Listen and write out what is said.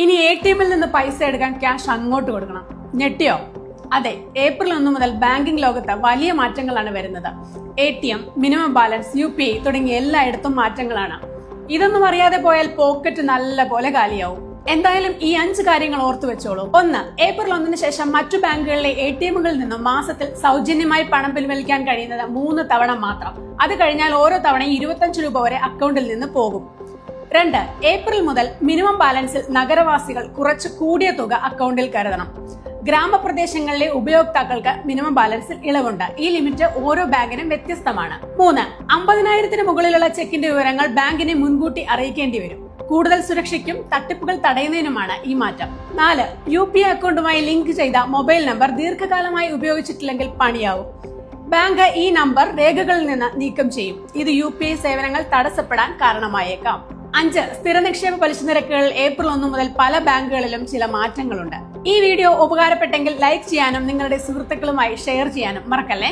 ഇനി ATM-ൽ നിന്ന് പൈസ എടുക്കാൻ ക്യാഷ് അങ്ങോട്ട് കൊടുക്കണം. ഞെട്ടിയോ? അതെ, ഏപ്രിൽ 1 മുതൽ ബാങ്കിംഗ് ലോകത്ത് വലിയ മാറ്റങ്ങളാണ് വരുന്നത്. ATM, മിനിമം ബാലൻസ്, UPI തുടങ്ങിയ എല്ലായിടത്തും മാറ്റങ്ങളാണ്. ഇതൊന്നും അറിയാതെ പോയാൽ പോക്കറ്റ് നല്ല പോലെ കാലിയാവും. എന്തായാലും ഈ 5 കാര്യങ്ങൾ ഓർത്തു വെച്ചോളൂ. 1. ഏപ്രിൽ 1-ന് ശേഷം മറ്റു ബാങ്കുകളിലെ ATM-കളിൽ നിന്നും മാസത്തിൽ സൗജന്യമായി പണം പിൻവലിക്കാൻ കഴിയുന്നത് 3 തവണ മാത്രം. അത് കഴിഞ്ഞാൽ ഓരോ തവണയും 25 രൂപ വരെ അക്കൗണ്ടിൽ നിന്ന് പോകും. 2. ഏപ്രിൽ മുതൽ മിനിമം ബാലൻസിൽ നഗരവാസികൾ കുറച്ച് കൂടിയ തുക അക്കൗണ്ടിൽ കരുതണം. ഗ്രാമപ്രദേശങ്ങളിലെ ഉപയോക്താക്കൾക്ക് മിനിമം ബാലൻസിൽ ഇളവുണ്ട്. ഈ ലിമിറ്റ് ഓരോ ബാങ്കിനും വ്യത്യസ്തമാണ്. 3. 50,000-ന് മുകളിലുള്ള ചെക്കിന്റെ വിവരങ്ങൾ ബാങ്കിനെ മുൻകൂട്ടി അറിയിക്കേണ്ടി വരും. കൂടുതൽ സുരക്ഷയ്ക്കും തട്ടിപ്പുകൾ തടയുന്നതിനുമാണ് ഈ മാറ്റം. 4. UPI അക്കൗണ്ടുമായി ലിങ്ക് ചെയ്ത മൊബൈൽ നമ്പർ ദീർഘകാലമായി ഉപയോഗിച്ചിട്ടില്ലെങ്കിൽ പണിയാവും. ബാങ്ക് ഈ നമ്പർ രേഖകളിൽ നിന്ന് നീക്കം ചെയ്യും. ഇത് UPI സേവനങ്ങൾ തടസ്സപ്പെടാൻ കാരണമായേക്കാം. 5. സ്ഥിര നിക്ഷേപ പലിശ നിരക്കുകളിൽ ഏപ്രിൽ 1 മുതൽ പല ബാങ്കുകളിലും ചില മാറ്റങ്ങളുണ്ട്. ഈ വീഡിയോ ഉപകാരപ്പെട്ടെങ്കിൽ ലൈക്ക് ചെയ്യാനും നിങ്ങളുടെ സുഹൃത്തുക്കളുമായി ഷെയർ ചെയ്യാനും മറക്കല്ലേ.